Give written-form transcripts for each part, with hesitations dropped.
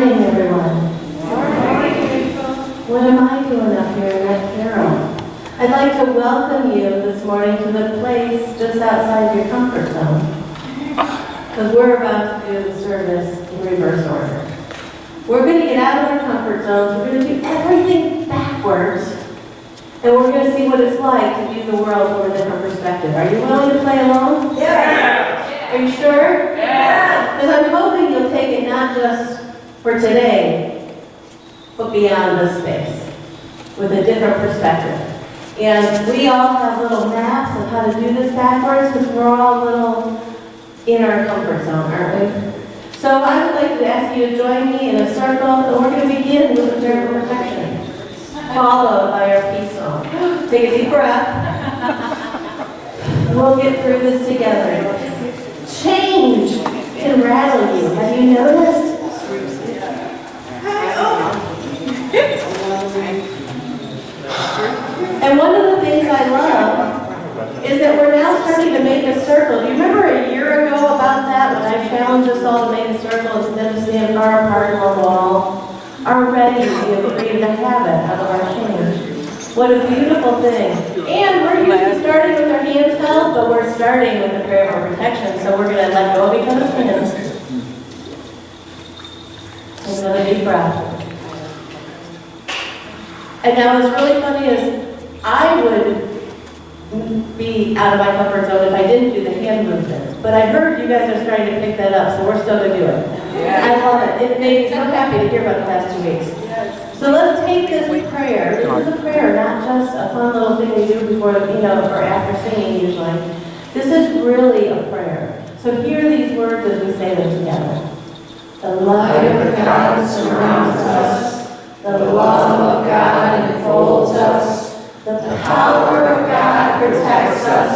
morning, everyone. What am I doing up here in that carol? I'd like to welcome you this morning to the place just outside your comfort zone. Because we're about to do the service in reverse order. We're going to get out of our comfort zones. We're going to do everything backwards. And we're going to see what it's like to view the world from a different perspective. Are you willing to play along? Yeah. Are you sure? Yeah. Because I'm hoping you'll take it not just for today, but beyond this space, with a different perspective. And we all have little maps of how to do this backwards, because we're all a little in our comfort zone, aren't we? So I would like to ask you to join me in a circle, and we're going to begin with a prayer for protection, followed by our peace song. Take a deep breath. We'll get through this together. Change can rattle you. Have you noticed? And one of the things I love is that we're now starting to make a circle. Do you remember a year ago about that when I challenged us all to make a circle instead of stand far apart on the wall? Already we have created a habit out of our change. What a beautiful thing. And we're usually starting with our hands held, but we're starting with a prayer for protection, so we're going to let go of each other's hands. Another deep breath. And now what's really funny is I would be out of my comfort zone if I didn't do the hand movements. But I heard you guys are starting to pick that up, so we're still going to do it. Yeah. I love it. It made me so happy to hear about the last 2 weeks. So let's take this prayer. This is a prayer, not just a fun little thing we do before, or after singing usually. This is really a prayer. So hear these words as we say them together. The light of God surrounds us. The love of God enfolds us. The power of God protects us.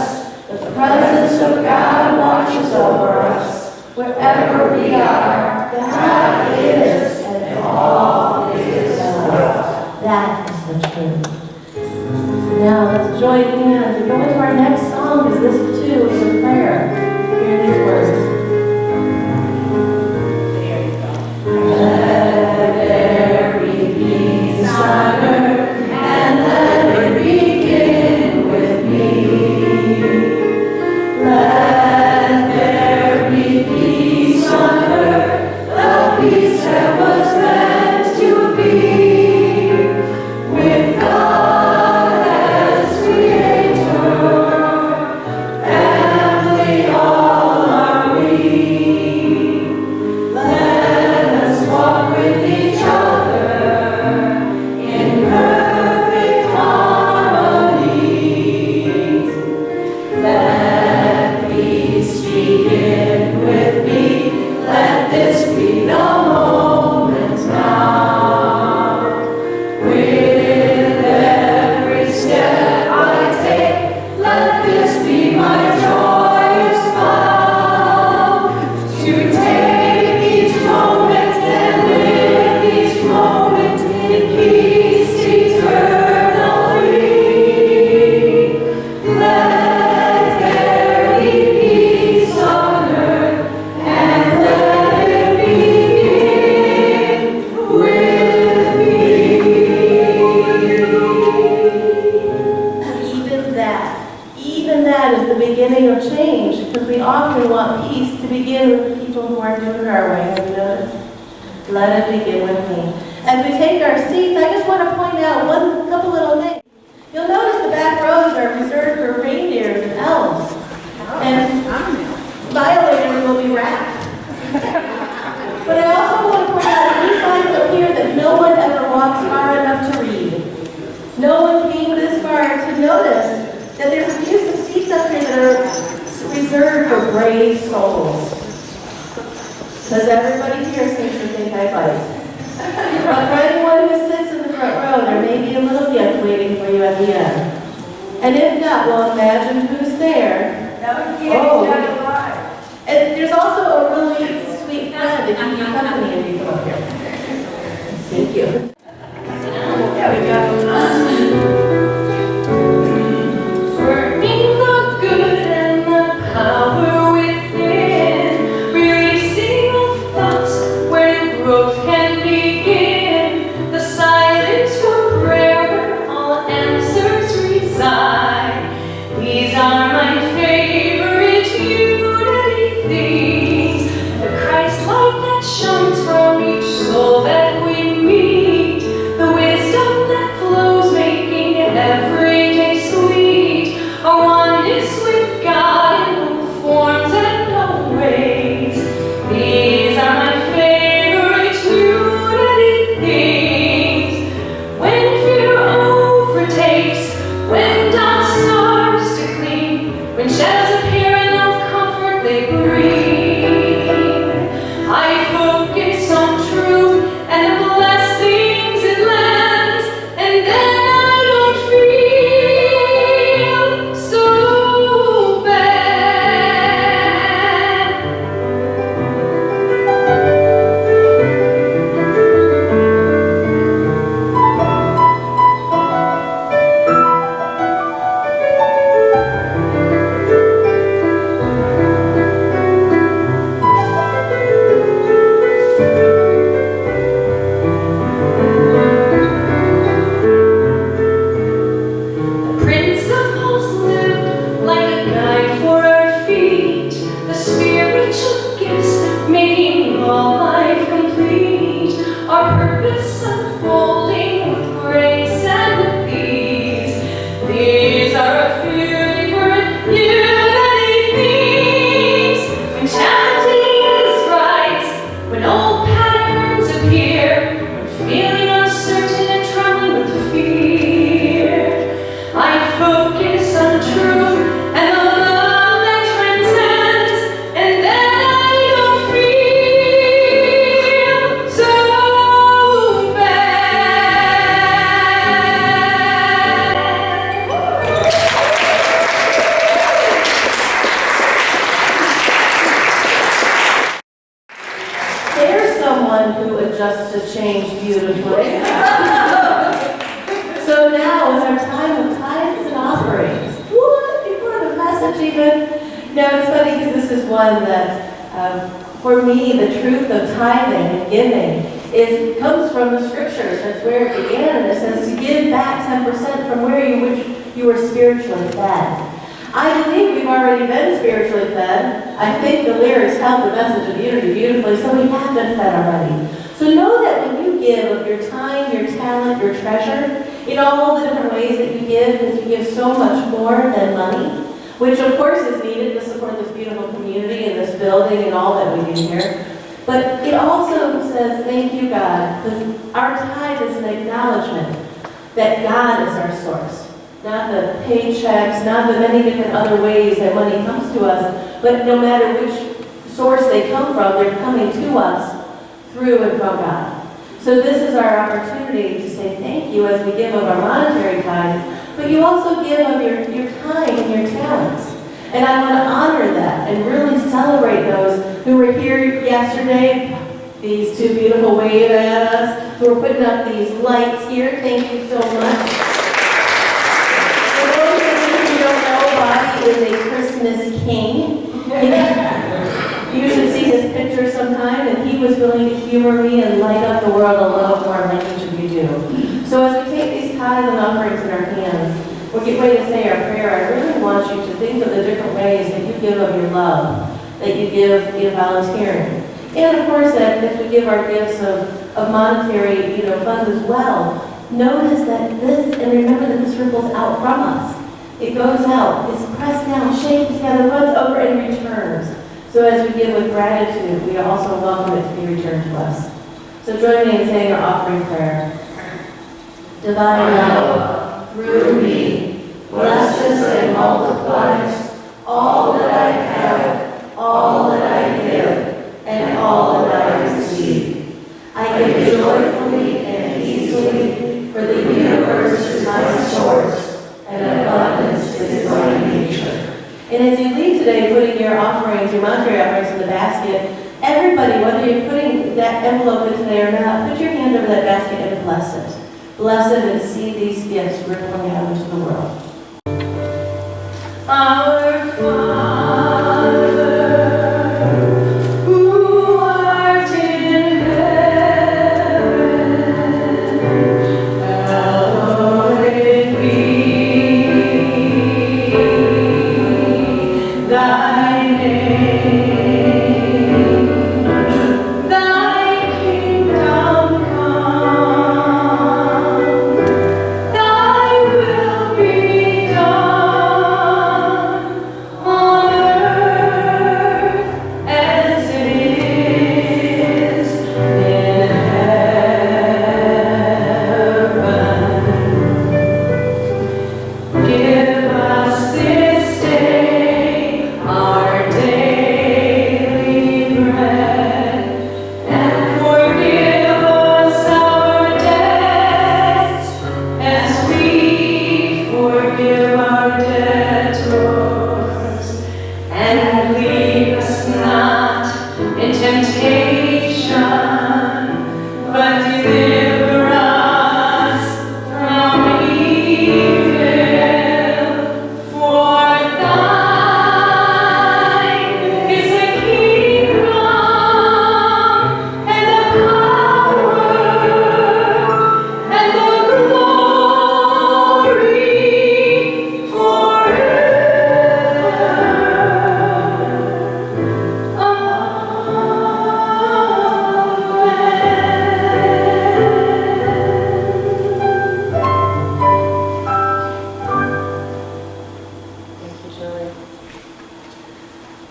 The presence of God watches over us. Wherever we are, God is, and all is well. That is the truth. Now let's join hands and go into our next song, because this too is a prayer. Hear these words. There you go. Let there be peace on earth, and let it begin with me. Let there be peace on earth, the peace that was meant to be, with God as creator, family all are we. Let us walk with each other in perfect harmony. Let peace begin with me. Let this be the moment now. With every step I take, let this be my joyous vow. To take each moment and live each moment in peace eternally. Let there be peace on earth, and let it begin with me. Even that is the beginning of change, because we often want peace to begin with the people who aren't doing it our way. Have you noticed? Let it begin with me. As we take our seats, I just want to point out one couple little things. You'll notice the back rows are reserved for reindeers and elves. And violators will be wrapped. But I also want to point out these signs up here that no one ever walks far enough to read. No one came this far to notice that there's a few seats up here that are reserved for brave souls. Does everybody here seems to think I bite? But for anyone who sits in the front row, there may be a little gift waiting for you at the end. And if not, well, imagine who's there. And there's also a really sweet friend to keep you company if you come up here. Thank you. There we go. Working the good and the power within, releasing all thoughts where growth can be. must have changed beautifully. So now is our time of tithes and offerings. What? Before the message even? No, it's funny because this is one that, for me, the truth of tithing and giving comes from the scriptures. That's where it began. It says to give back 10% from where you were spiritually fed. I believe we've already been spiritually fed. I think the lyrics help the message of unity beautifully, so we have been fed already. So know that when you give of your time, your talent, your treasure, in all the different ways that you give, because you give so much more than money, which of course is needed to support this beautiful community and this building and all that we do here. But it also says, thank you, God, because our tithe is an acknowledgement that God is our source. Not the paychecks, not the many different other ways that money comes to us, but no matter which source they come from, they're coming to us through and from God. So this is our opportunity to say thank you as we give of our monetary tithes, but you also give of your time and your talents. And I want to honor that and really celebrate those who were here yesterday. These two beautiful wave at us, who are putting up these lights here. Thank you so much. Is a Christmas king. You should see his picture sometime, and he was willing to humor me and light up the world a little more than we do. So as we take these tithes and offerings in our hands, we'll get ready to say our prayer. I really want you to think of the different ways that you give of your love, that you give in volunteering. And of course, that if we give our gifts of monetary funds as well, notice that this, and remember that this ripples out from us. It goes out, it's pressed down, shaken together, runs over, and returns. So as we give with gratitude, we also welcome it to be returned to us. So join me in saying our offering prayer. Divine love, through me, blesses and multiplies all that I have, all that I give, and all that I receive. I give joyfully and easily, for the universe is my source, and abundance is my nature. And as you leave today, putting your offerings, your monetary offerings in the basket, everybody, whether you're putting that envelope in today or not, put your hand over that basket and bless it. Bless it and see these gifts rippling out into the world. Our Father, who art in heaven, hallowed be thy name, thy kingdom come, thy will be done on earth as it is in heaven. Give us this day our daily bread, and forgive us our debts as we forgive our debtors. And lead us not in temptation, but deliver us from evil. For thine is the kingdom and the power and the glory forever. Thank you, Julie.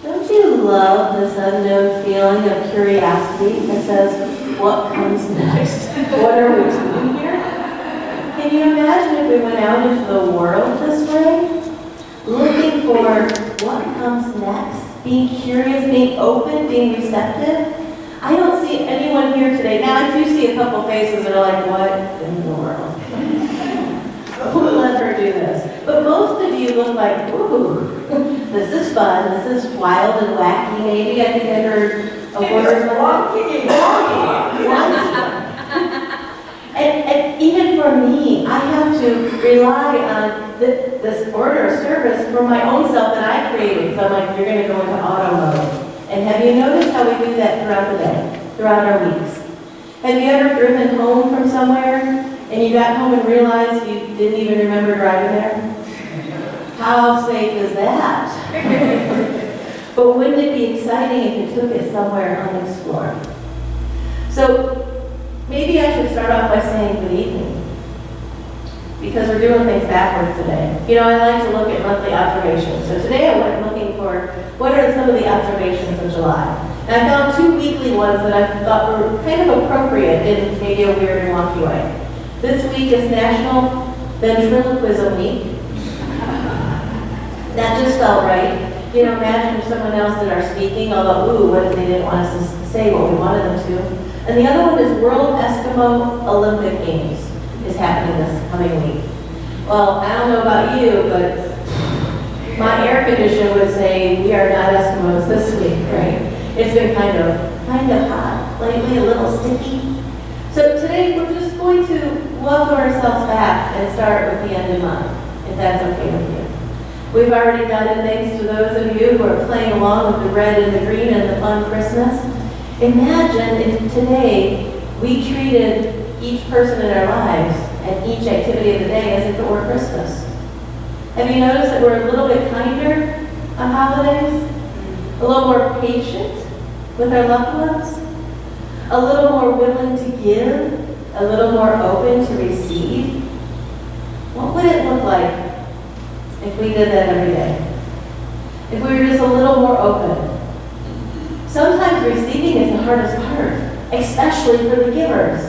Don't you love this unknown feeling of curiosity that says, what comes next? What are we doing here? Can you imagine if we went out into the world this way? Looking for what comes next? Being curious, being open, being receptive? I don't see anyone here today. Now, I do see a couple faces that are like, what in the world? Who let her do this? But most of you look like, ooh, this is fun, this is wild and wacky maybe. I think I heard a word like that. even for me, I have to rely on this order of service for my own self that I created. So I'm like, you're going to go into auto mode. And have you noticed how we do that throughout the day, throughout our weeks? Have you ever driven home from somewhere and you got home and realized you didn't even remember driving there? How safe is that? But wouldn't it be exciting if you took it somewhere unexplored? So maybe I should start off by saying good evening, because we're doing things backwards today. You know, I like to look at monthly observations. So today I went looking for what are some of the observations of July. And I found 2 weekly ones that I thought were kind of appropriate in maybe a weird and wonky way. This week is National Ventriloquism Week. That just felt right. You know, imagine if someone else did our speaking, although, ooh, what if they didn't want us to say what we wanted them to? And the other one is World Eskimo Olympic Games is happening this coming week. Well, I don't know about you, but my air conditioner would say we are not Eskimos this week, right? It's been kind of hot lately, a little sticky. So today we're just going to welcome ourselves back and start with the end of month, if that's okay with you. We've already done it thanks to those of you who are playing along with the red and the green and the fun Christmas. Imagine if today we treated each person in our lives and each activity of the day as if it were Christmas. Have you noticed that we're a little bit kinder on holidays? A little more patient with our loved ones? A little more willing to give? A little more open to receive? What would it look like if we did that every day? If we were just a little more open? Sometimes receiving is the hardest part, especially for the givers.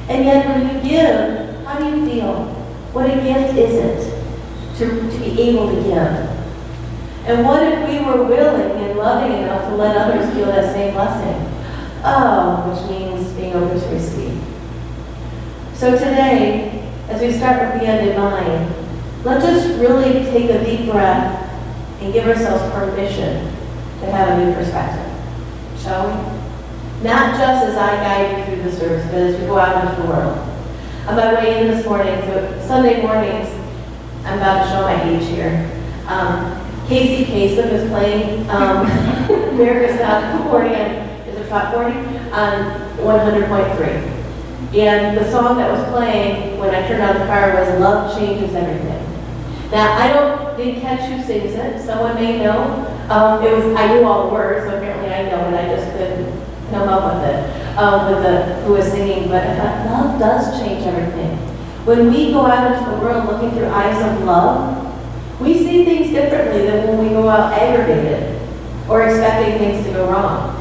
And yet when you give, how do you feel? What a gift is it to be able to give? And what if we were willing and loving enough to let others feel that same blessing? Oh, which means being open to receive. So today, as we start with the end in mind, let's just really take a deep breath and give ourselves permission to have a new perspective. Shall we? Not just as I guide you through the service, but as we go out into the world. On my way in this morning, so Sunday mornings, I'm about to show my age here. Casey Kasem is playing America's Top 40, is it Top 40? On 100.3. And the song that was playing when I turned on the car was Love Changes Everything. Now, I didn't catch who sings it. Someone may know. I knew all the words, so apparently I know it. I just couldn't come up with it, who was singing. But I thought, love does change everything. When we go out into the world looking through eyes of love, we see things differently than when we go out aggravated or expecting things to go wrong.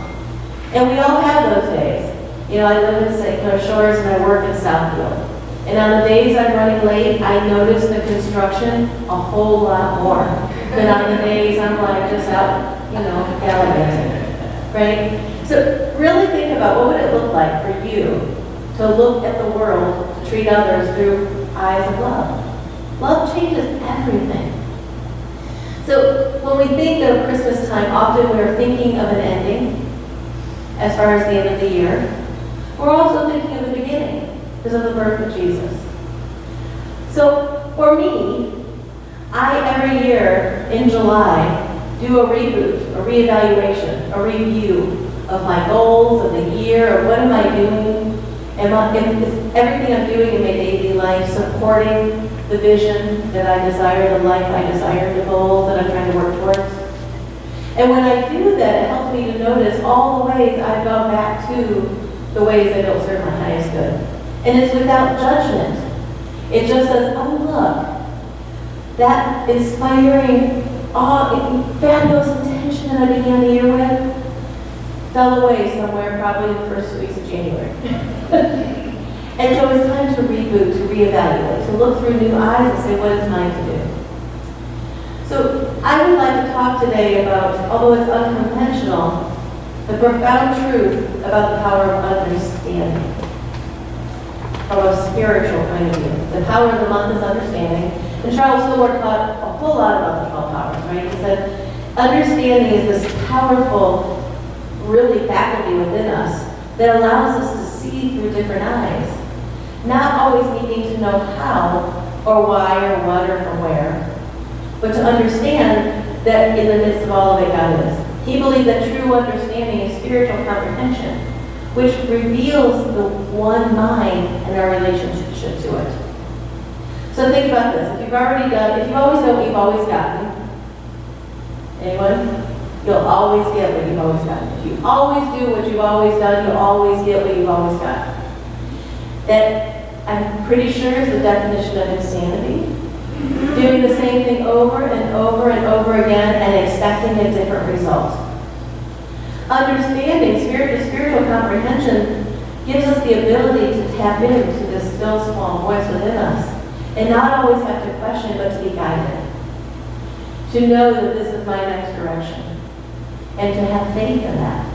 And we all have those days. You know, I live in St. Clair Shores and I work in Southfield. And on the days I'm running late, I notice the construction a whole lot more than on the days I'm like just out, gallivanting, right? So really think about what would it look like for you to look at the world, to treat others through eyes of love. Love changes everything. So when we think of Christmas time, often we're thinking of an ending as far as the end of the year. We're also thinking of the beginning because of the birth of Jesus. So for me, I every year in July do a reboot, a reevaluation, a review of my goals of the year, of what am I doing, is everything I'm doing in my daily life supporting the vision that I desire, the life I desire, the goals that I'm trying to work towards. And when I do that, it helps me to notice all the ways I've gone back to the ways that don't serve my highest good. And it's without judgment. It just says, oh look, that inspiring, fabulous intention that I began the year with fell away somewhere probably in the first 2 weeks of January. And so it's time to reboot, to reevaluate, to look through new eyes and say, what is mine to do? So I would like to talk today about, although it's unconventional, the profound truth about the power of understanding from a spiritual point of view. The power of the month is understanding. And Charles Fillmore taught a whole lot about the 12 powers, right? He said, understanding is this powerful, really faculty within us that allows us to see through different eyes. Not always needing to know how or why or what or from where, but to understand that in the midst of all of it, God is. He believed that true understanding is spiritual comprehension, which reveals the one mind and our relationship to it. So think about this. If you've always done what you've always gotten, anyone? You'll always get what you've always gotten. If you always do what you've always done, you'll always get what you've always gotten. That, I'm pretty sure, is the definition of insanity. Doing the same thing over and over and over again and expecting a different result. Understanding spiritual comprehension gives us the ability to tap into this still small voice within us and not always have to question, but to be guided. To know that this is my next direction and to have faith in that.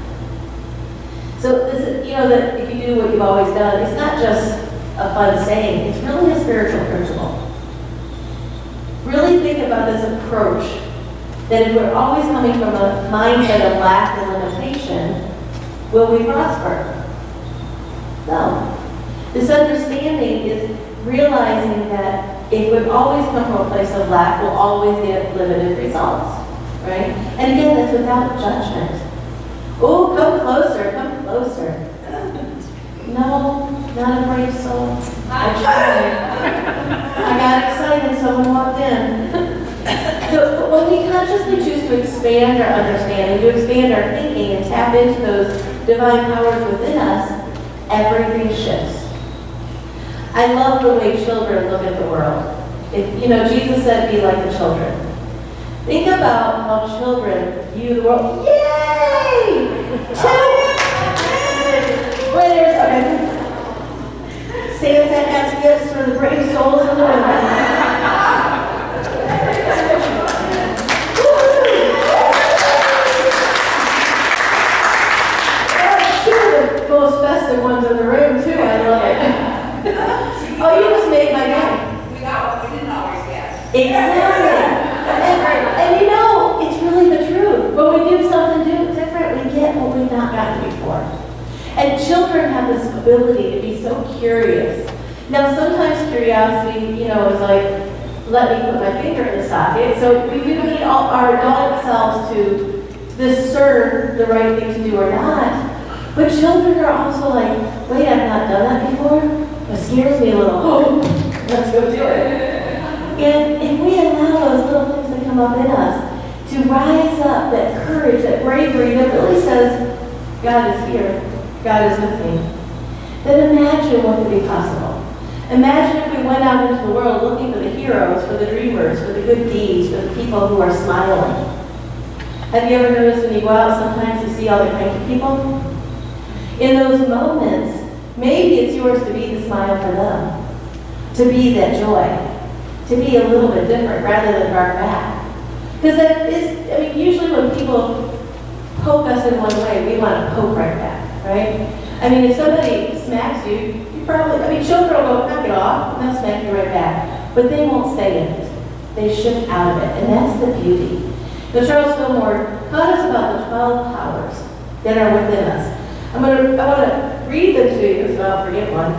So this is, that if you do what you've always done, it's not just a fun saying, it's really a spiritual principle. Really think about this approach, that if we're always coming from a mindset of lack and limitation, will we prosper? No. This understanding is realizing that if we always come from a place of lack, we'll always get limited results, right? And again, that's without judgment. Oh, come closer, come closer. No, not a brave soul. I tried. I got excited, someone walked in. So when we consciously choose to expand our understanding, to expand our thinking, and tap into those divine powers within us, everything shifts. I love the way children look at the world. Jesus said, be like the children. Think about how children view the world. Yay! Winners, okay. Santa has gifts for the brave souls in the room. Two of the most festive ones in the room, too. I love it. Oh, you just made my day. We got what we didn't always get. Exactly. And it's really the truth. When we do something different, we get what we've not gotten before. And children have this ability to be so curious. Now, sometimes curiosity, is like, let me put my finger in the socket. So we do need all our adult selves to discern the right thing to do or not. But children are also like, wait, I've not done that before? It scares me a little. Oh, let's go do it. And if we allow those little things that come up in us to rise up, that courage, that bravery that really says, God is here. God is with me. Then imagine what could be possible. Imagine if we went out into the world looking for the heroes, for the dreamers, for the good deeds, for the people who are smiling. Have you ever noticed when you go out, sometimes you see all the cranky people? In those moments, maybe it's yours to be the smile for them, to be that joy, to be a little bit different rather than bark back. Because that is, usually when people poke us in one way, we want to poke right back. Right? If somebody smacks you, children will go, knock it off, and they'll smack you right back. But they won't stay in it. They shift out of it, and that's the beauty. Now, Charles Fillmore taught us about the 12 powers that are within us. I want to read them to you, so I'll forget one.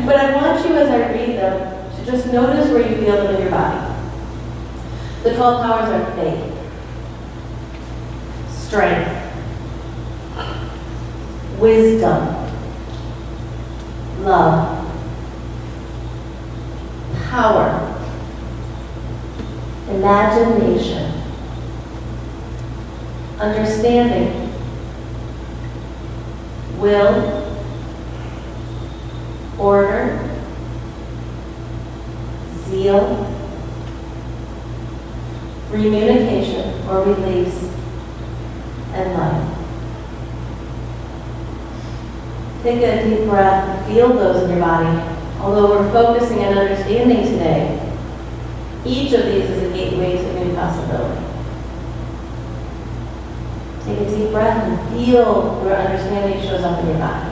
But I want you, as I read them, to just notice where you feel them in your body. The 12 powers are faith, strength, wisdom, love, power, imagination, understanding, will, order, zeal, communication or release, and life. Take a deep breath and feel those in your body. Although we're focusing on understanding today, each of these is a gateway to new possibility. Take a deep breath and feel where understanding shows up in your body.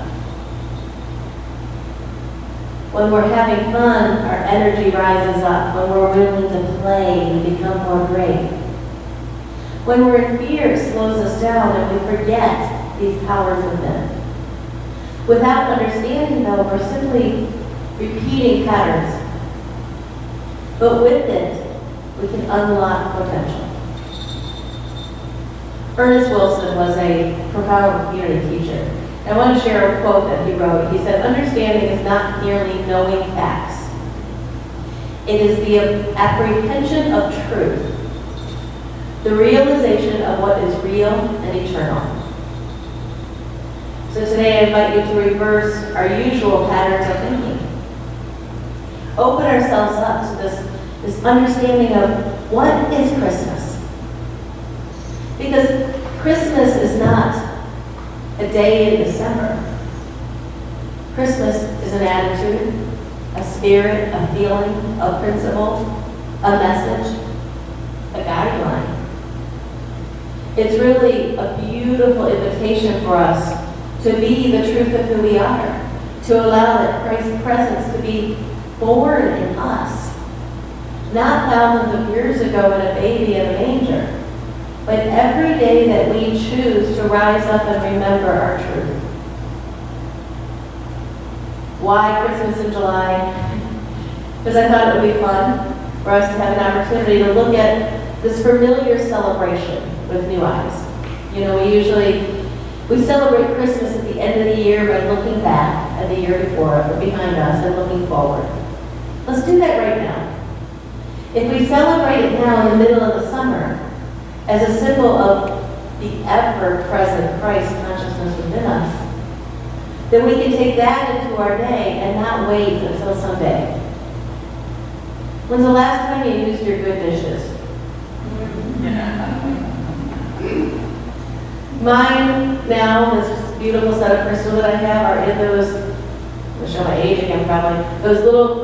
When we're having fun, our energy rises up. When we're willing to play, we become more brave. When we're in fear, it slows us down and we forget these powers within. Without understanding, though, we're simply repeating patterns. But with it, we can unlock potential. Ernest Wilson was a profound community teacher. I want to share a quote that he wrote. He said, "Understanding is not merely knowing facts. It is the apprehension of truth, the realization of what is real and eternal." So today I invite you to reverse our usual patterns of thinking. Open ourselves up to this understanding of what is Christmas. Because Christmas is not a day in December. Christmas is an attitude, a spirit, a feeling, a principle, a message, a guideline. It's really a beautiful invitation for us to be the truth of who we are, to allow that Christ's presence to be born in us, not thousands of years ago in a baby in a manger, but every day that we choose to rise up and remember our truth. Why Christmas in July? Because I thought it would be fun for us to have an opportunity to look at this familiar celebration with new eyes. You know, we celebrate Christmas at the end of the year by looking back at the year before or behind us and looking forward. Let's do that right now. If we celebrate it now in the middle of the summer as a symbol of the ever-present Christ consciousness within us, then we can take that into our day and not wait until Sunday. When's the last time you used your good dishes? Mine now, this beautiful set of crystals that I have, are in those, I'm going to show my age again probably, those little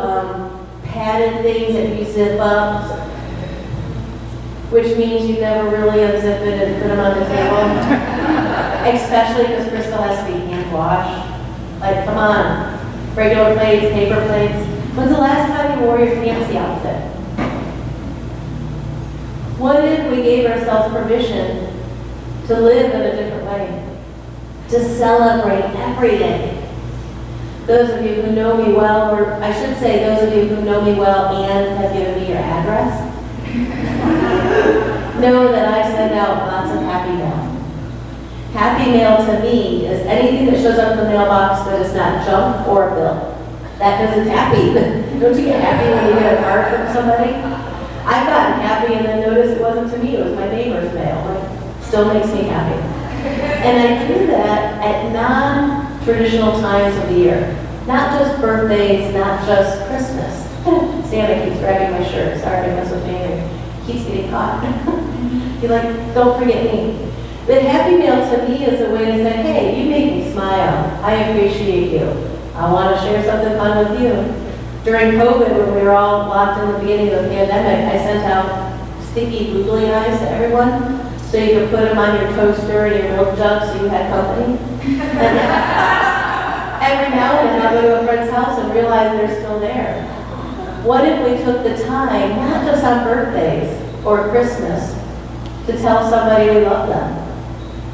padded things that you zip up, which means you never really unzip it and put them on the table. Especially because Crystal has to be hand washed. Like, come on, regular plates, paper plates. When's the last time you wore your fancy outfit? What if we gave ourselves permission to live in a different way? To celebrate every day. Those of you who know me well, or I should say those of you who know me well and have given me your address, know that I send out lots of happy mail. Happy mail to me is anything that shows up in the mailbox that is not junk or a bill. That doesn't happy. Don't you get happy when you get a card from somebody? I've gotten happy and then noticed it wasn't to me, it was my neighbor's mail. It still makes me happy. And I do that at non-traditional times of the year. Not just birthdays, not just Christmas. Santa keeps grabbing my shirt. Sorry to mess with me. He keeps getting caught. He's like, don't forget me. But happy mail to me is a way to say, hey, you make me smile. I appreciate you. I want to share something fun with you. During COVID, when we were all locked in the beginning of the pandemic, I sent out sticky googly eyes to everyone so you could put them on your toaster and your milk jug so you had company. And every now and then I'll go to a friend's house and realize they're still there. What if we took the time, not just on birthdays or Christmas, to tell somebody we love them?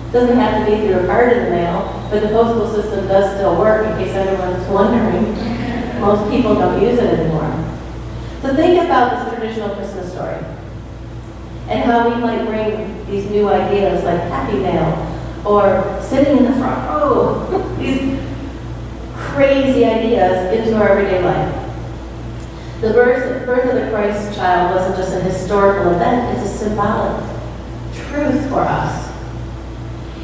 It doesn't have to be through a card in the mail, but the postal system does still work in case anyone's wondering. Most people don't use it anymore. So think about this traditional Christmas story and how we might bring these new ideas like happy mail or sitting in the front row, these crazy ideas into our everyday life. The birth of the Christ child wasn't just a historical event, it's a symbolic truth for us.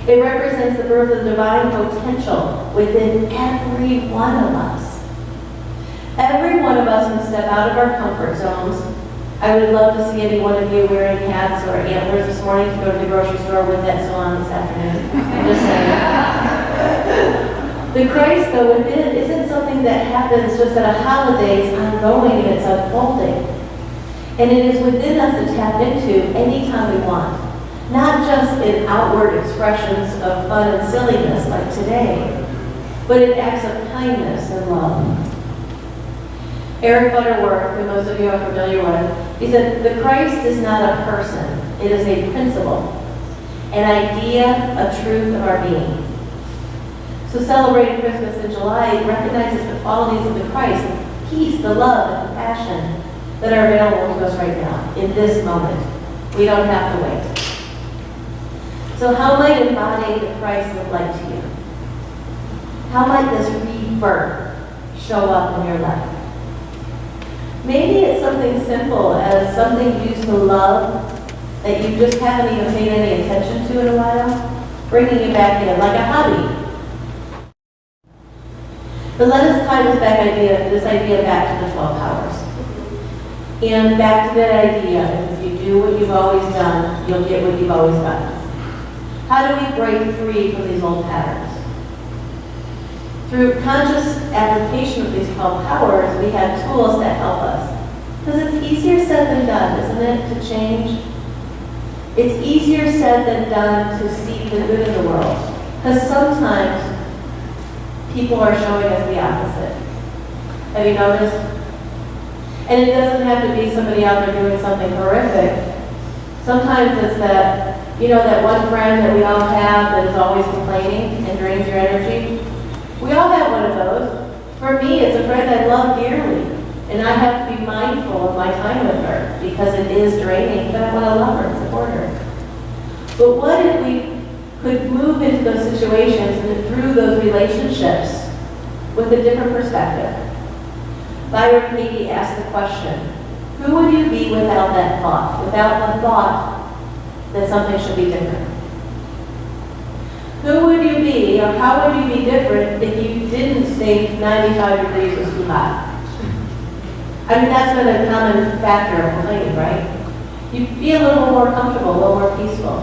It represents the birth of the divine potential within every one of us. Every one of us can step out of our comfort zones. I would love to see any one of you wearing hats or antlers this morning to go to the grocery store with that salon this afternoon. I'm just saying. The Christ, though, within isn't something that happens just at a holiday. It's ongoing and it's unfolding. And it is within us to tap into anytime we want. Not just in outward expressions of fun and silliness like today, but in acts of kindness and love. Eric Butterworth, who most of you are familiar with, he said, the Christ is not a person, it is a principle, an idea, a truth of our being. So celebrating Christmas in July recognizes the qualities of the Christ. peace, the love, the compassion that are available to us right now, in this moment. We don't have to wait. So how might embodying Christ look like to you? How might this rebirth show up in your life? Maybe it's something simple as something you used to love that you just haven't even paid any attention to in a while, bringing it back in, like a hobby. But let us tie this idea back to the 12 powers. And back to that idea, if you do what you've always done, you'll get what you've always done. How do we break free from these old patterns? Through conscious application of these 12 powers, we have tools that help us. Because it's easier said than done, isn't it, to change? It's easier said than done to see the good in the world. Because sometimes people are showing us the opposite. Have you noticed? And it doesn't have to be somebody out there doing something horrific. Sometimes it's that, that one friend that we all have that is always complaining and drains your energy. We all have one of those. For me, it's a friend I love dearly. And I have to be mindful of my time with her because it is draining, but I want to love her and support her. But what if we could move into those situations and through those relationships with a different perspective? Byron Katie asked the question, who would you be without that thought? Without the thought that something should be different? Who would you be, or how would you be different if you didn't think 95 degrees was too hot? I mean, that's been a common factor of complaining, right? You'd be a little more comfortable, a little more peaceful.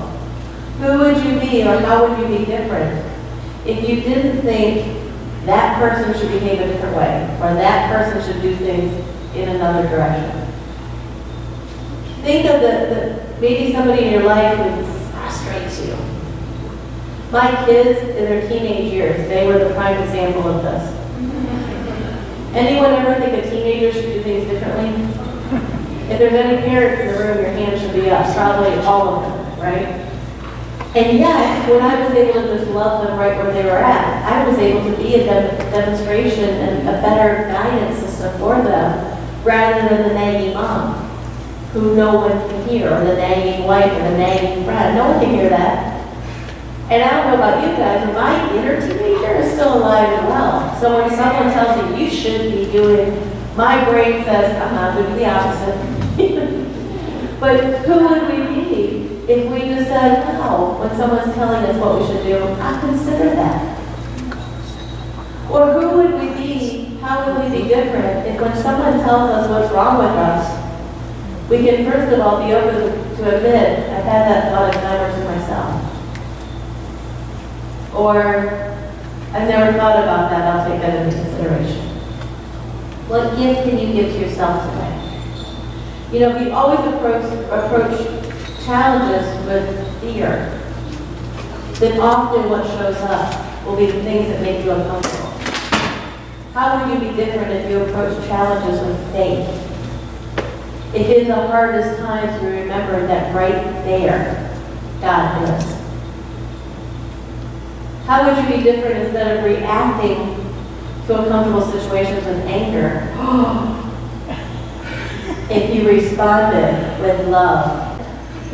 Who would you be, or how would you be different if you didn't think that person should behave a different way, or that person should do things in another direction? Think of maybe somebody in your life who frustrates you. My kids in their teenage years, they were the prime example of this. Anyone ever think a teenager should do things differently? If there's any parents in the room, your hand should be up, probably all of them, right? And yet, when I was able to just love them right where they were at, I was able to be a demonstration and a better guidance system for them, rather than the nagging mom, who no one can hear, or the nagging wife, or the nagging friend. No one can hear that. And I don't know about you guys, but my inner teenager is still alive and well. So when someone tells me, you should be doing, my brain says, I'm doing the opposite. But who would we be if we just said, no, when someone's telling us what we should do, I'll consider that? Or who would we be, how would we be different if when someone tells us what's wrong with us, we can first of all be open to admit, I've had that thought a time or two myself. Or, I've never thought about that, I'll take that into consideration. What gift can you give to yourself today? We always approach challenges with fear. Then often what shows up will be the things that make you uncomfortable. How would you be different if you approach challenges with faith? If in the hardest times you remember that right there, God is. How would you be different instead of reacting to uncomfortable situations with anger? If you responded with love.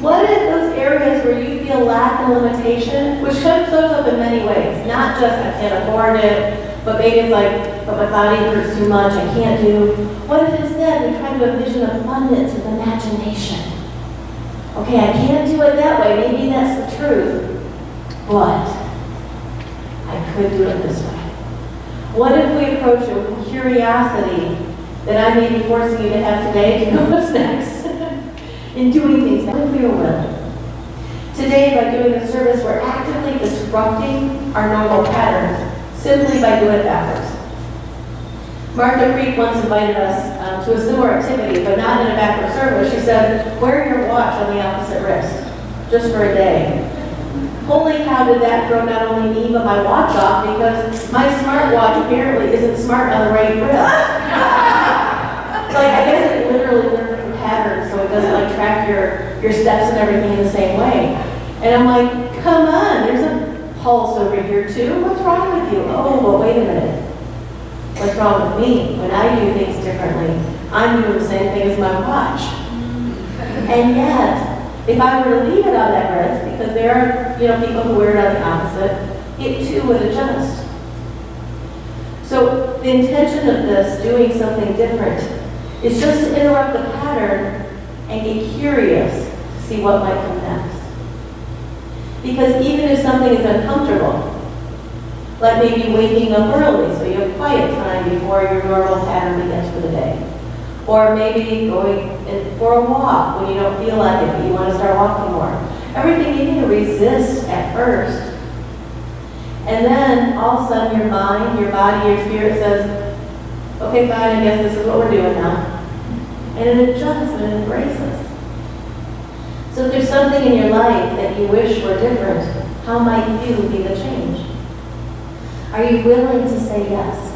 What if those areas where you feel lack and limitation, which shows up in many ways, not just I can't afford it, but maybe it's like, but my body hurts too much, I can't do. What if instead we try to envision abundance with imagination? Okay, I can't do it that way, maybe that's the truth, but I could do it this way. What if we approach it with curiosity that I may be forcing you to have today to know what's next? In doing things, what if we were willing? Today, by doing a service, we're actively disrupting our normal patterns simply by doing it backwards. Martha Creek once invited us to a similar activity, but not in a backward service. She said, wear your watch on the opposite wrist, just for a day. Holy cow, did that throw not only me, but my watch off, because my smartwatch apparently isn't smart on the right wrist. I guess it literally learned from patterns, so it doesn't track your steps and everything in the same way. And I'm like, come on, there's a pulse over here too. What's wrong with you? Oh, well, wait a minute. What's wrong with me? When I do things differently, I'm doing the same thing as my watch. And yet, if I were to leave it on that wrist, because there are people who wear it on the opposite, it too would adjust. So the intention of this, doing something different, is just to interrupt the pattern and get curious to see what might come next. Because even if something is uncomfortable, like maybe waking up early so you have quiet time before your normal pattern begins for the day. Or maybe going for a walk when you don't feel like it, but you want to start walking more. Everything you need to resist at first. And then all of a sudden your mind, your body, your spirit says, okay, fine, I guess this is what we're doing now. And it adjusts and it embraces. So if there's something in your life that you wish were different, how might you be the change? Are you willing to say yes?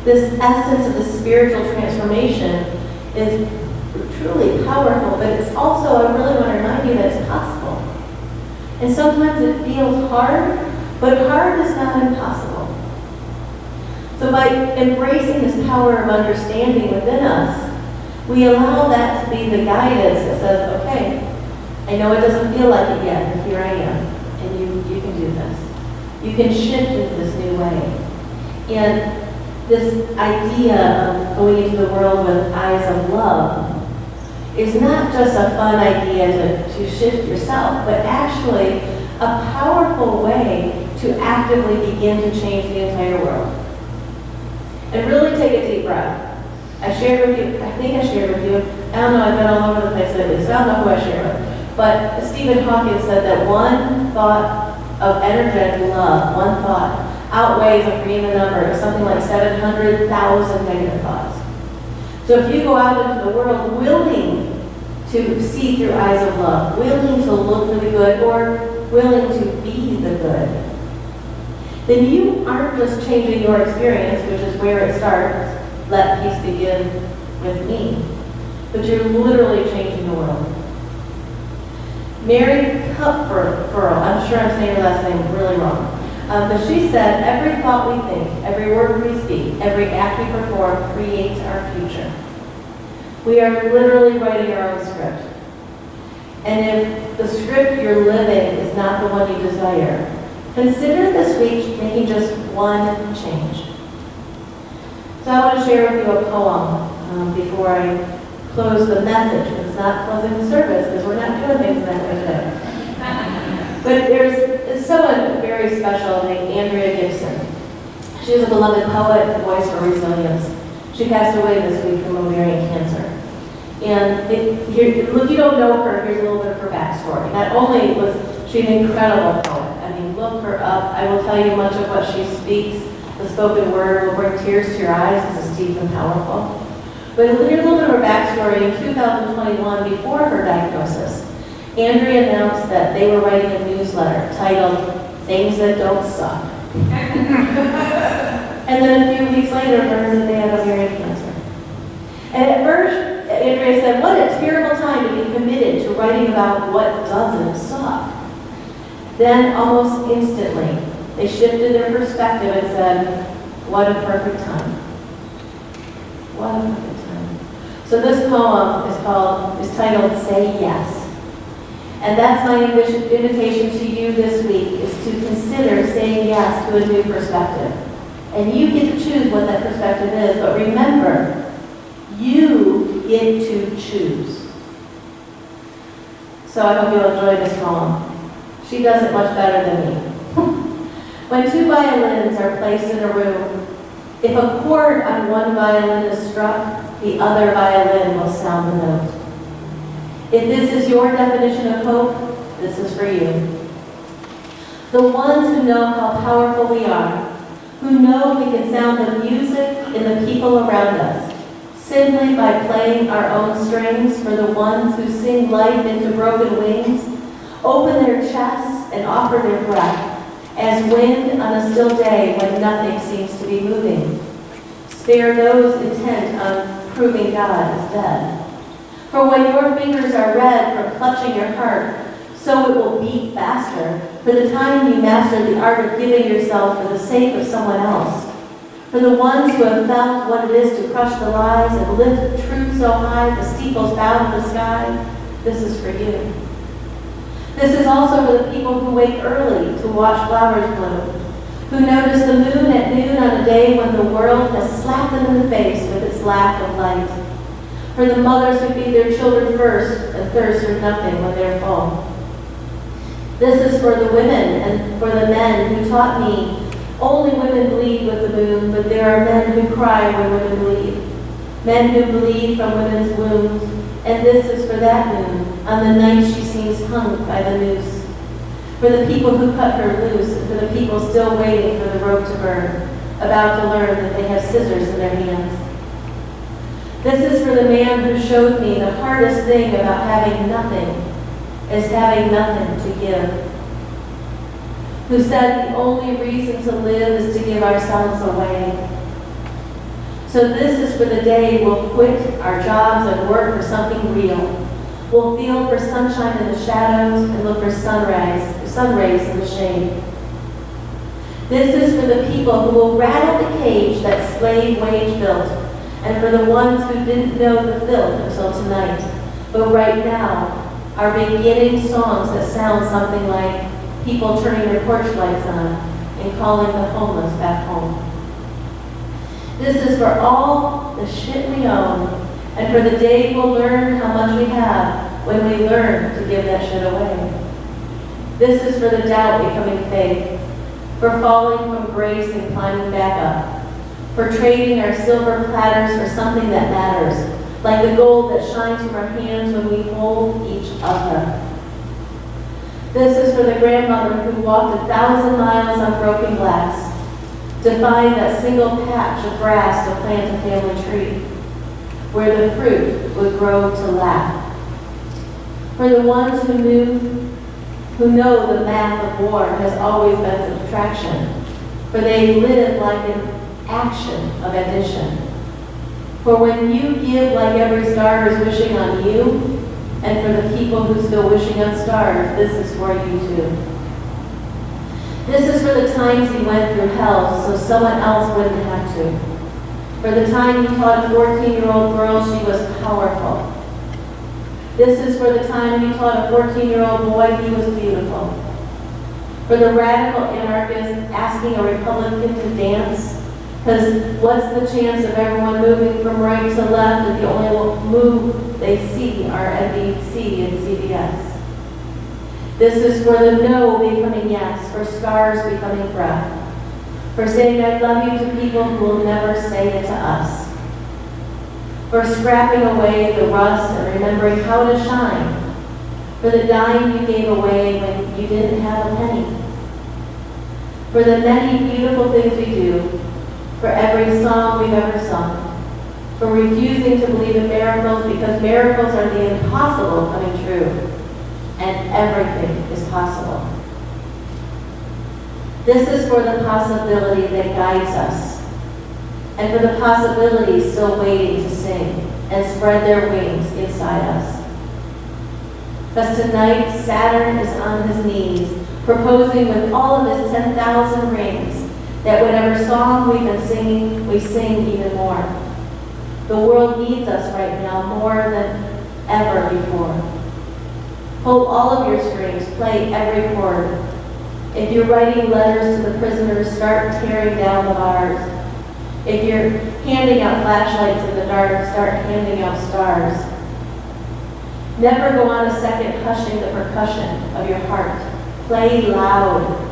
This essence of the spiritual transformation is truly powerful, but it's also, I really want to remind you that it's possible. And sometimes it feels hard, but hard is not impossible. So by embracing this power of understanding within us, we allow that to be the guidance that says, okay, I know it doesn't feel like it yet, but here I am, and you can do this. You can shift into this new way. And this idea of going into the world with eyes of love is not just a fun idea to shift yourself, but actually a powerful way to actively begin to change the entire world. And really take a deep breath. I think I shared with you, I don't know, I've been all over the place lately, so I don't know who I shared with. But Stephen Hawking said that one thought of energetic love, one thought, outweighs, I'm forgetting the number, of something like 700,000 negative thoughts. So if you go out into the world willing to see through eyes of love, willing to look for the good, or willing to be the good, then you aren't just changing your experience, which is where it starts, let peace begin with me, but you're literally changing the world. Mary Kupferl, I'm sure I'm saying her last name really wrong, but she said, every thought we think, every word we speak, every act we perform creates our future. We are literally writing our own script. And if the script you're living is not the one you desire, consider this week making just one change. So I want to share with you a poem before I close the message, because it's not closing the service, because we're not doing things that way today. But there's someone very special named Andrea Gibson. She was a beloved poet and voice for resilience. She passed away this week from ovarian cancer. And if you don't know her, here's a little bit of her backstory. Not only was she an incredible poet, I mean, look her up. I will tell you much of what she speaks. The spoken word will bring tears to your eyes because it's deep and powerful. But here's a little bit of her backstory. In 2021, before her diagnosis, Andrea announced that they were writing a newsletter titled, Things That Don't Suck. And then a few weeks later, learned that they had ovarian cancer. And at first, Andrea said, what a terrible time to be committed to writing about what doesn't suck. Then, almost instantly, they shifted their perspective and said, what a perfect time. What a perfect time. So this poem is titled, Say Yes. And that's my invitation to you this week, is to consider saying yes to a new perspective. And you get to choose what that perspective is, but remember, you get to choose. So I hope you'll enjoy this poem. She does it much better than me. When two violins are placed in a room, if a chord on one violin is struck, the other violin will sound the note. If this is your definition of hope, this is for you. The ones who know how powerful we are, who know we can sound the music in the people around us, simply by playing our own strings, for the ones who sing life into broken wings, open their chests and offer their breath, as wind on a still day when nothing seems to be moving. Spare those intent on proving God is dead. For when your fingers are red from clutching your heart, so it will beat faster, for the time you master the art of giving yourself for the sake of someone else. For the ones who have felt what it is to crush the lies and lift truth so high the steeples bow to the sky, this is for you. This is also for the people who wake early to watch flowers bloom, who notice the moon at noon on a day when the world has slapped them in the face with its lack of light. For the mothers who feed their children first and thirst for nothing when they're full. This is for the women and for the men who taught me only women bleed with the moon, but there are men who cry when women bleed. Men who bleed from women's wombs, and this is for that moon, on the night she seems hung by the noose. For the people who cut her loose, and for the people still waiting for the rope to burn, about to learn that they have scissors in their hands. This is for the man who showed me the hardest thing about having nothing is having nothing to give. Who said the only reason to live is to give ourselves away. So this is for the day we'll quit our jobs and work for something real. We'll feel for sunshine in the shadows and look for sun rays in the shade. This is for the people who will rattle the cage that slave wage built, and for the ones who didn't know the filth until tonight, but right now are beginning songs that sound something like people turning their porch lights on and calling the homeless back home. This is for all the shit we own, and for the day we'll learn how much we have when we learn to give that shit away. This is for the doubt becoming faith, for falling from grace and climbing back up, for trading our silver platters for something that matters, like the gold that shines from our hands when we hold each other. This is for the grandmother who walked 1,000 miles on broken glass to find that single patch of grass to plant a family tree, where the fruit would grow to laugh. For the ones who know the math of war has always been subtraction, for they live like an action of addition. For when you give like every star is wishing on you, and for the people who still wishing on stars, this is for you too. This is for the times he went through hell so someone else wouldn't have to. For the time he taught a 14-year-old girl she was powerful. This is for the time he taught a 14-year-old boy he was beautiful. For the radical anarchist asking a Republican to dance, because what's the chance of everyone moving from right to left if the only move they see are NBC and CBS? This is for the no becoming yes, for scars becoming breath, for saying I love you to people who will never say it to us, for scrapping away the rust and remembering how to shine, for the dime you gave away when you didn't have a penny, for the many beautiful things we do, for every song we've ever sung, for refusing to believe in miracles because miracles are the impossible coming true, and everything is possible. This is for the possibility that guides us, and for the possibilities still waiting to sing and spread their wings inside us. Because tonight, Saturn is on his knees, proposing with all of his 10,000 rings that whatever song we've been singing, we sing even more. The world needs us right now more than ever before. Pull all of your strings, play every chord. If you're writing letters to the prisoners, start tearing down the bars. If you're handing out flashlights in the dark, start handing out stars. Never go on a second hushing the percussion of your heart. Play loud.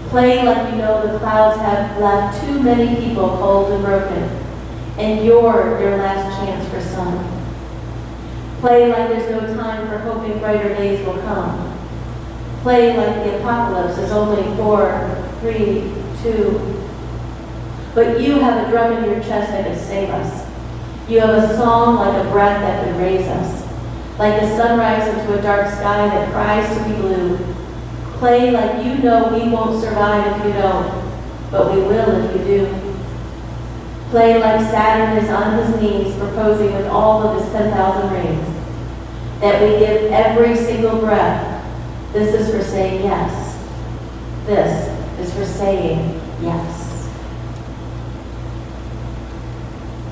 Play like you know the clouds have left too many people cold and broken, and you're their last chance for sun. Play like there's no time for hoping brighter days will come. Play like the apocalypse is only 4, 3, 2. But you have a drum in your chest that can save us. You have a song like a breath that can raise us, like the sunrise into a dark sky that cries to be blue. Play like you know we won't survive if you don't, but we will if you do. Play like Saturn is on his knees proposing with all of his 10,000 rings, that we give every single breath. This is for saying yes. This is for saying yes.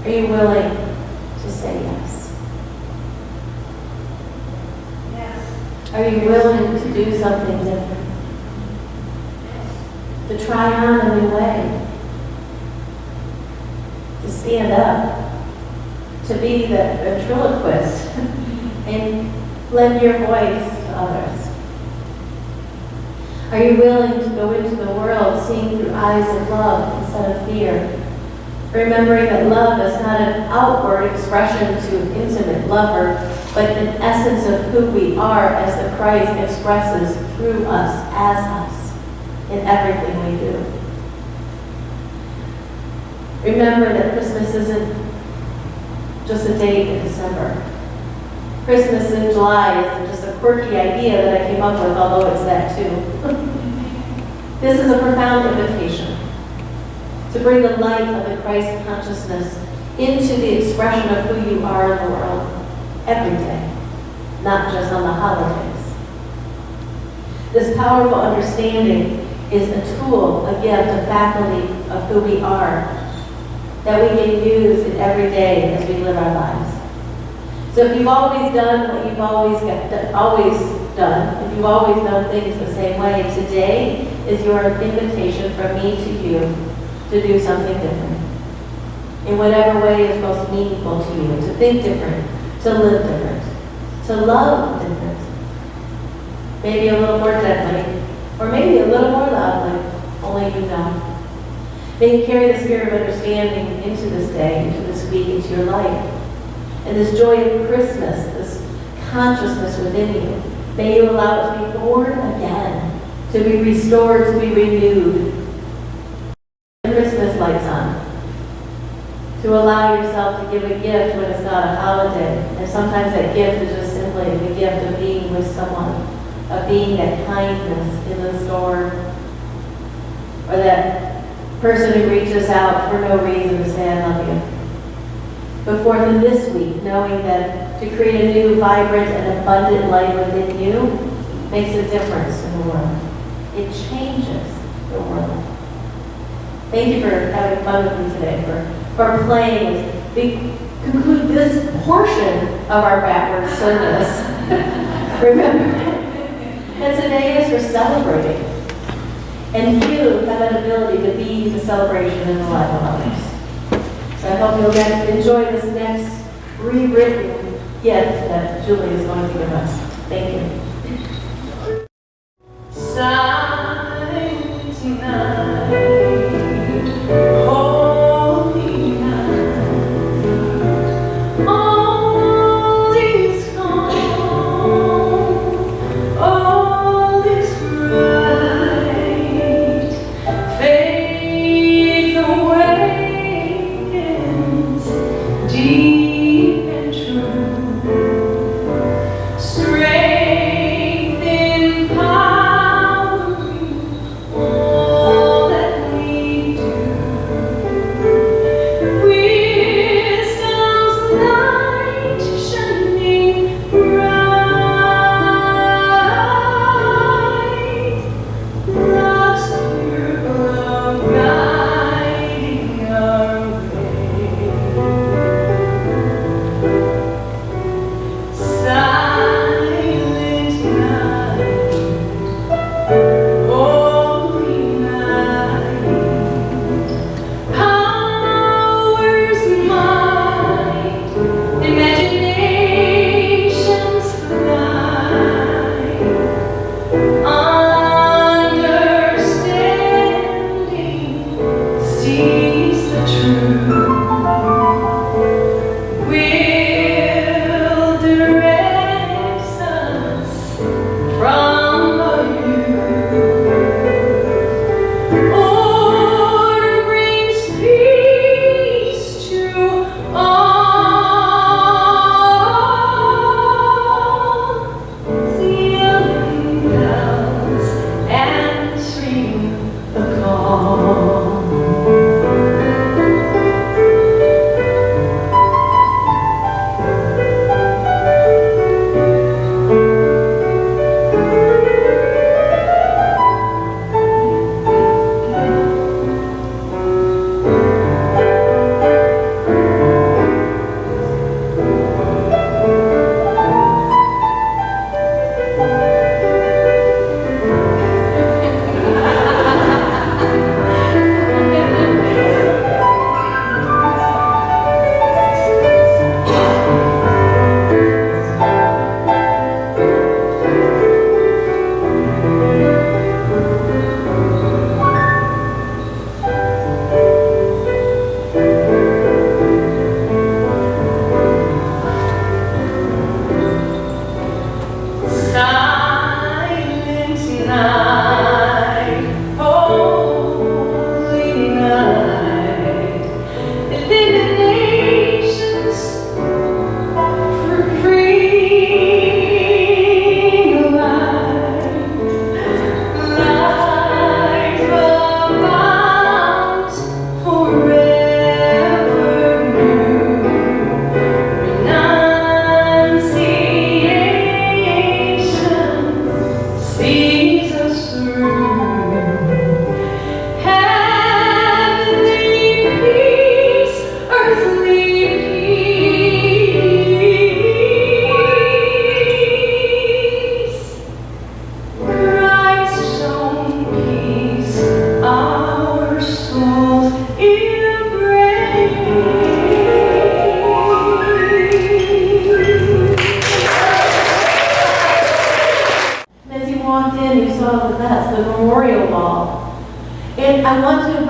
Are you willing to say yes? Yes. Are you willing to do something different? To try on a new way? To stand up? To be the ventriloquist and lend your voice to others? Are you willing to go into the world seeing through eyes of love instead of fear? Remembering that love is not an outward expression to an intimate lover, but an essence of who we are as the Christ expresses through us, as us, in everything we do. Remember that Christmas isn't just a date in December. Christmas in July isn't just a quirky idea that I came up with, although it's that too. This is a profound invitation to bring the light of the Christ consciousness into the expression of who you are in the world every day, not just on the holidays. This powerful understanding is a tool, a gift, a faculty of who we are that we can use in every day as we live our lives. So if you've always done what you've always done, if you've always done things the same way, today is your invitation from me to you to do something different. In whatever way is most meaningful to you, to think different, to live different, to love different. Maybe a little more gently, or maybe a little more loudly, only you know. May you carry the spirit of understanding into this day, into this week, into your life. And this joy of Christmas, this consciousness within you, may you allow it to be born again, to be restored, to be renewed. Christmas lights on. To allow yourself to give a gift when it's not a holiday. And sometimes that gift is just simply the gift of being with someone, of being that kindness in the store, or that person who reaches out for no reason to say, I love you. But forth in this week, knowing that to create a new, vibrant, and abundant life within you makes a difference in the world. It changes the world. Thank you for having fun with me today, for playing. We conclude this portion of our backward service. Remember that today is for celebrating. And you have an ability to be the celebration in the life of others. So I hope you'll enjoy this next rewritten gift that Julie is going to give us. Thank you. Silent night, holy night, all is calm, all is bright, faith awakens, deep and true, strength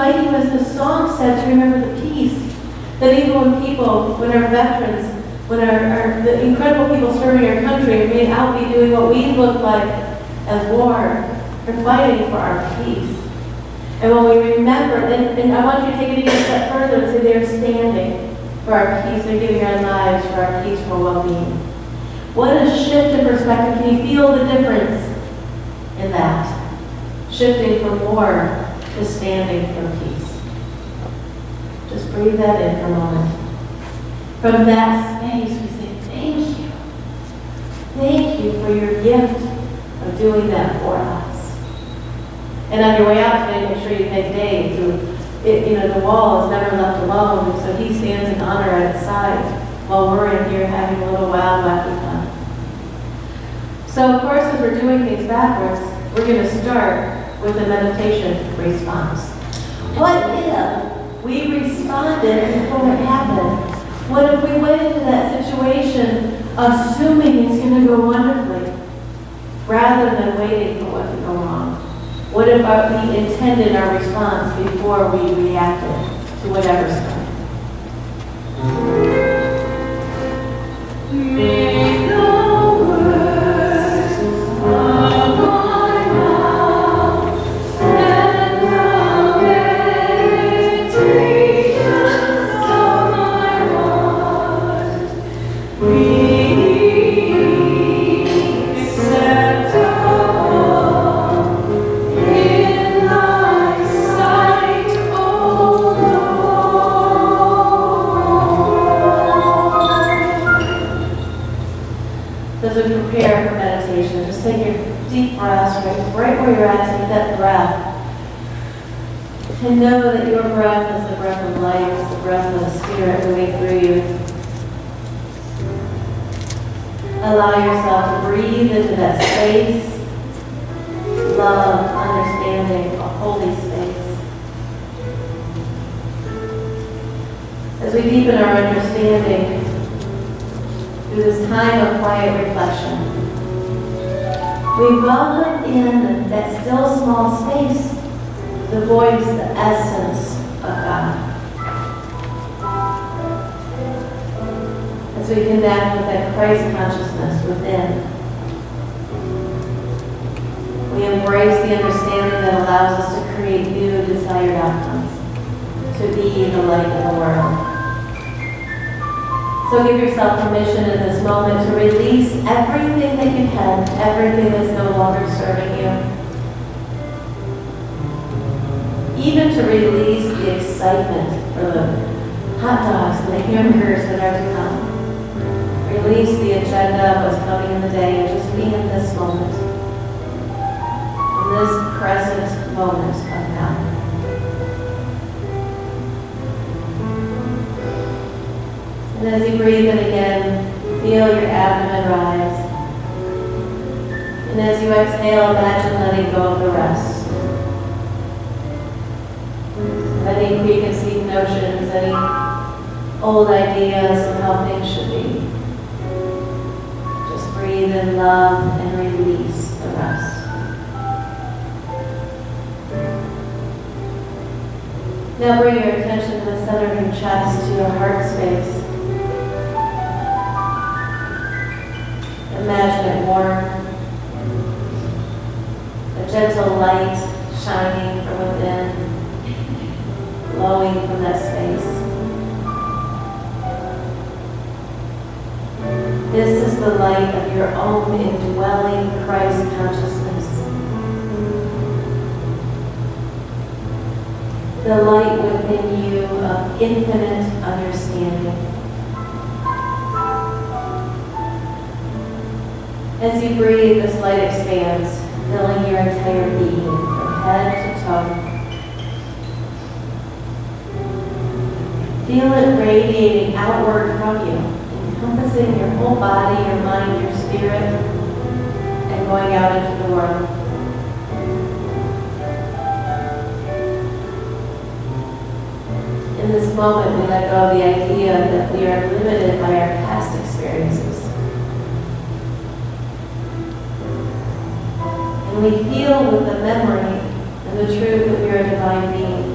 invite you, as the song said, to remember the peace. That even when our veterans, when the incredible people serving our country may out be doing what we look like as war, they're fighting for our peace. And when we remember, and I want you to take it even a step further and say they're standing for our peace, they're giving our lives for our peaceful well-being. What a shift in perspective. Can you feel the difference in that? Shifting from war to standing for peace. Just breathe that in for a moment. From that space, we say, thank you. Thank you for your gift of doing that for us. And on your way out today, make sure you thank Dave. The wall is never left alone, so he stands in honor at its side while we're in here having a little wild, wacky fun. So, of course, as we're doing things backwards, we're going to start with a meditation response. What if we responded before it happened? What if we went into that situation assuming it's going to go wonderfully, rather than waiting for what to go wrong? What if we intended our response before we reacted to whatever's coming? May the words of my mouth and the meditations of my heart be acceptable in thy sight, O Lord. As we prepare for meditation, just take your deep breaths right where you're at. Take that breath. And know that your breath is the breath of life, it's the breath of the Spirit moving through you. Allow yourself to breathe into that space, love, understanding, a holy space. As we deepen our understanding through this time of quiet reflection, we welcome in that still small space the voice, the essence of God. As we connect with that Christ consciousness within, we embrace the understanding that allows us to create new desired outcomes, to be the light of the world. So give yourself permission in this moment to release everything that you can, everything that's no longer serving you. Even to release the excitement for the hot dogs and the hamburgers that are to come. Release the agenda of what's coming in the day and just be in this moment. In this present moment of God. And as you breathe in again, feel your abdomen rise. And as you exhale, imagine letting go of the rest. Any preconceived notions, any old ideas of how things should be. Just breathe in love and release the rest. Now bring your attention to the center of your chest, to your heart space. Imagine it warm, a gentle light shining from within, flowing from that space. This is the light of your own indwelling Christ consciousness. The light within you of infinite understanding. As you breathe, this light expands, filling your entire being from head to toe. Feel it radiating outward from you, encompassing your whole body, your mind, your spirit, and going out into the world. In this moment, we let go of the idea that we are limited by our past experiences. And we feel with the memory and the truth that we are a divine being,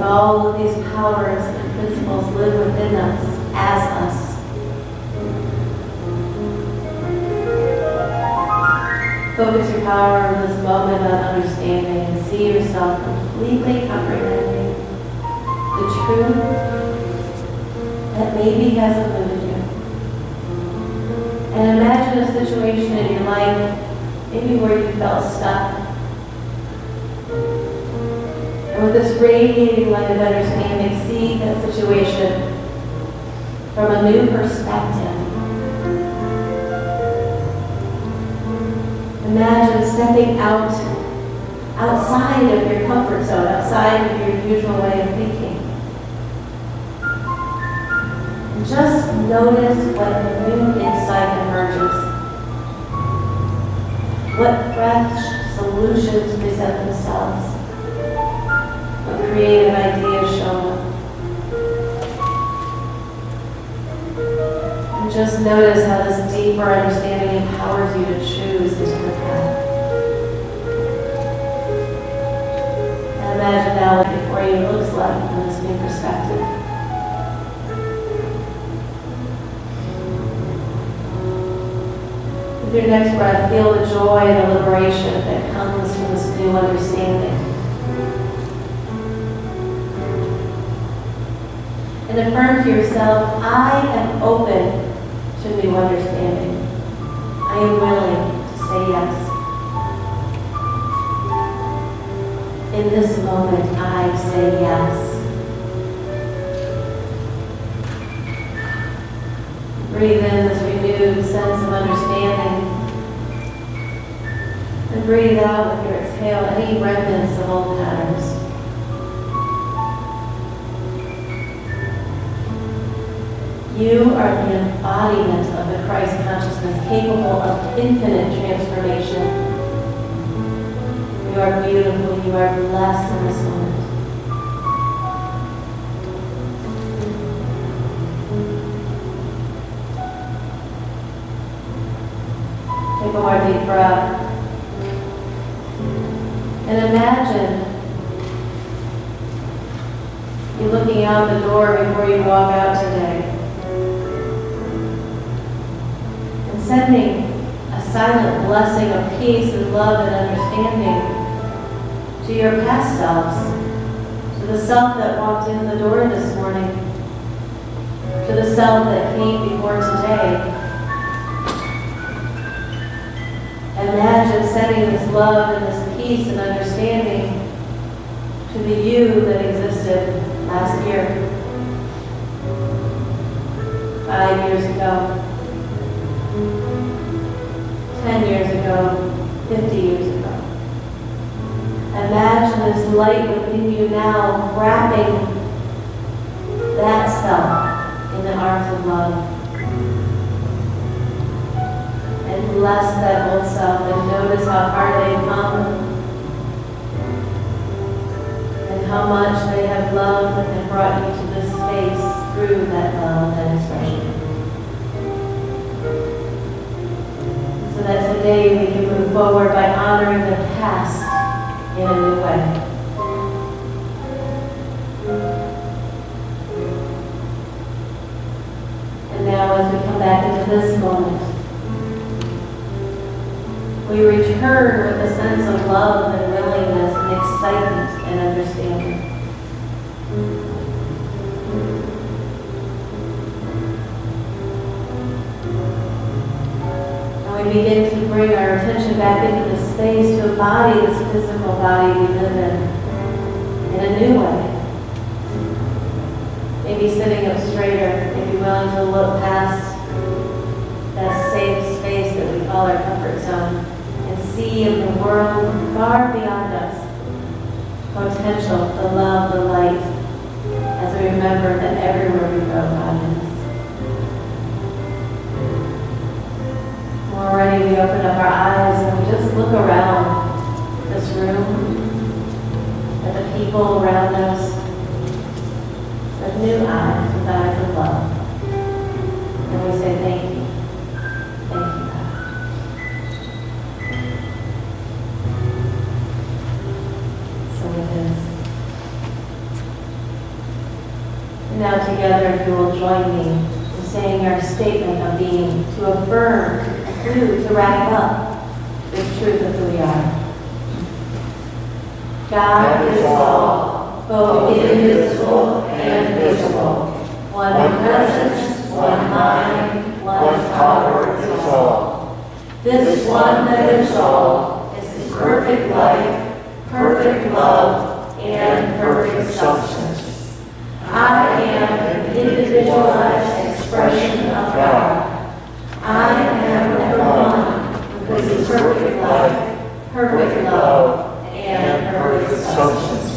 all of these powers and principles live within us, as us. Focus your power in this moment on understanding and see yourself completely comprehending the truth that maybe has eluded you. And imagine a situation in your life, maybe where you felt stuck. And with this radiating light of understanding, see that situation from a new perspective. Imagine stepping outside of your comfort zone, outside of your usual way of thinking. And just notice what new insight emerges. What fresh solutions present themselves. What creative ideas show up. And just notice how this deeper understanding empowers you to choose into the path. And imagine now what before you looks like from this new perspective. With your next breath, feel the joy and the liberation that comes from this new understanding. And affirm to yourself, I am open to new understanding. I am willing to say yes. In this moment, I say yes. Breathe in this renewed sense of understanding. And breathe out with your exhale any remnants of old patterns. You are the embodiment of the Christ consciousness, capable of infinite transformation. You are beautiful. You are blessed in this moment. Take a more deep breath. And imagine you looking out the door before you walk out today. Sending a silent blessing of peace and love and understanding to your past selves, to the self that walked in the door this morning, to the self that came before today. Imagine sending this love and this peace and understanding to the you that existed last year, 5 years ago, 10 years ago, 50 years ago. Imagine this light within you now wrapping that self in the arms of love. And bless that old self and notice how far they've come and how much they have loved and brought you to this space through that love and expression. So that today we can move forward by honoring the past in a new way. And now as we come back into this moment, we return with a sense of love and willingness and excitement and understanding. We begin to bring our attention back into the space to embody this physical body we live in a new way. Maybe sitting up straighter, maybe willing to look past that safe space that we call our comfort zone and see in the world far beyond us potential, the love, the light, as we remember that everywhere we go, God is. Already we open up our eyes and we just look around this room at the people around us with new eyes, with eyes of love. And we say thank you. Thank you, God. So it is. you will join me in saying our statement of being, to affirm, to conclude, to wrap up this truth of who we are. God is all, both invisible and visible, one presence, one mind, one power is all. This one that is all is His perfect life, perfect love, and perfect substance. I am an individualized expression of God. I am the one with His perfect life, perfect love, and perfect substance.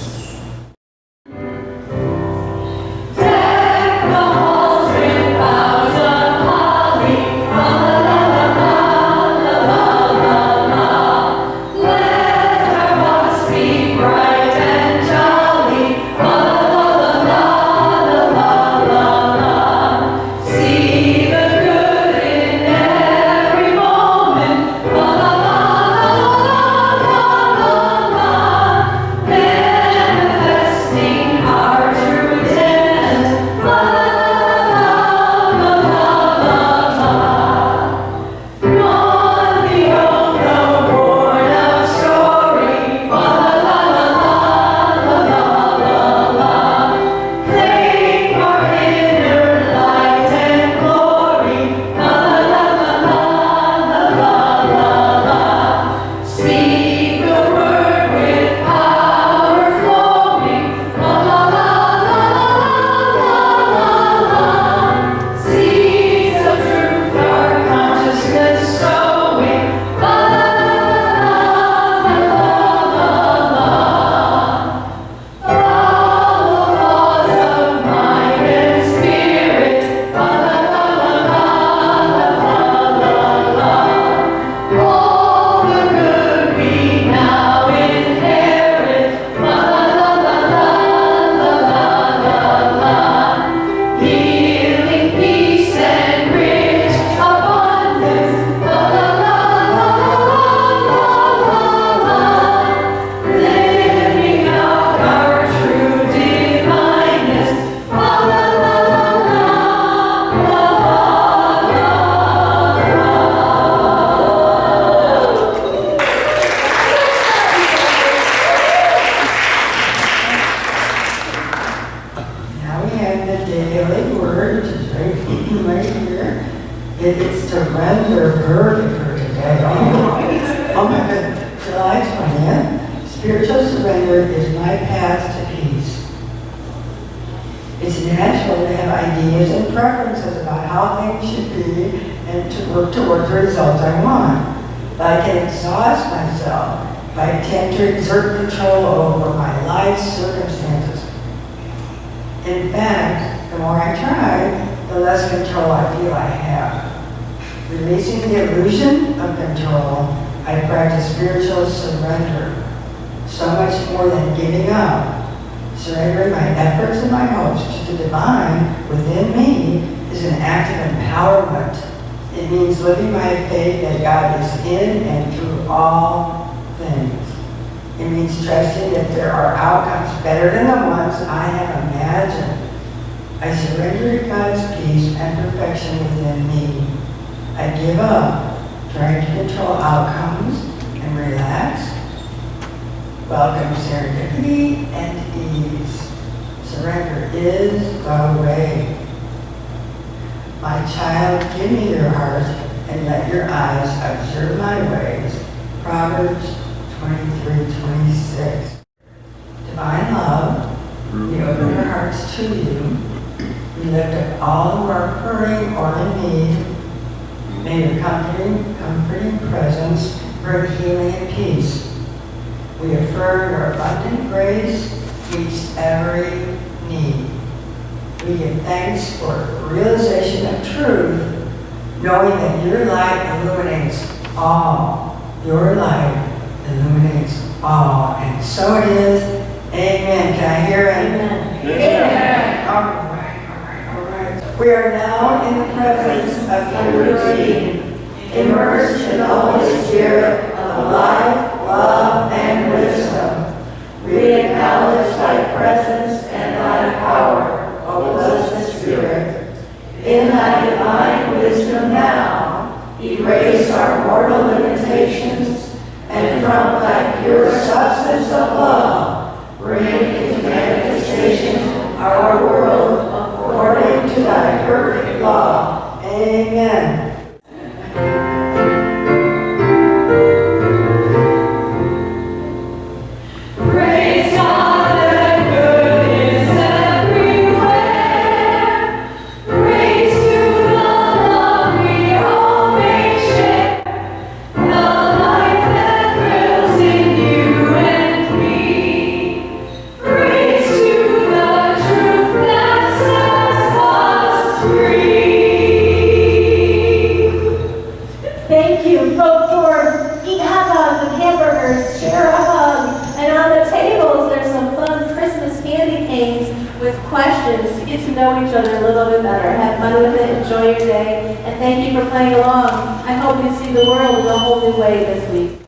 It's surrender verb for today. Oh my goodness. Shall I explain it? Spiritual surrender is my path to peace. It's natural to have ideas and preferences about how things should be and to work toward the results I want. But I can exhaust myself if I attempt to exert control over my life's circumstances. In fact, the more I try, the less control I feel I have. Releasing the illusion of control, I practice spiritual surrender. So much more than giving up. Surrendering my efforts and my hopes to the divine within me is an act of empowerment. It means living my faith that God is in and through all things. It means trusting that there are outcomes better than the ones I have imagined. I surrender to God's peace and perfection within me. I give up trying to control outcomes and relax. Welcome serendipity and ease. Surrender is the way. My child, give me your heart and let your eyes observe my ways. Proverbs 23:26. Divine love, we open our hearts to you. We lift up all who are hurting or in need. May your comforting presence bring healing and peace. We affirm your abundant grace meets every need. We give thanks for realization of truth, knowing that your light illuminates all. Your light illuminates all. And so it is. Amen. Can I hear it? Amen. Amen. All right. We are now in the presence of purity, immersed in the Holy Spirit of life, love, and wisdom. We acknowledge thy presence and thy power, O blessed Spirit. Spirit, in thy divine wisdom now, erase our mortal limitations, and from thy pure substance of love, bring into manifestation our world according to thy perfect law. Amen. Thank you. Vote for eat hot dogs and hamburgers, share a hug, and on the tables there's some fun Christmas candy canes with questions to get to know each other a little bit better. Have fun with it, enjoy your day, and thank you for playing along. I hope you see the world in a whole new way this week.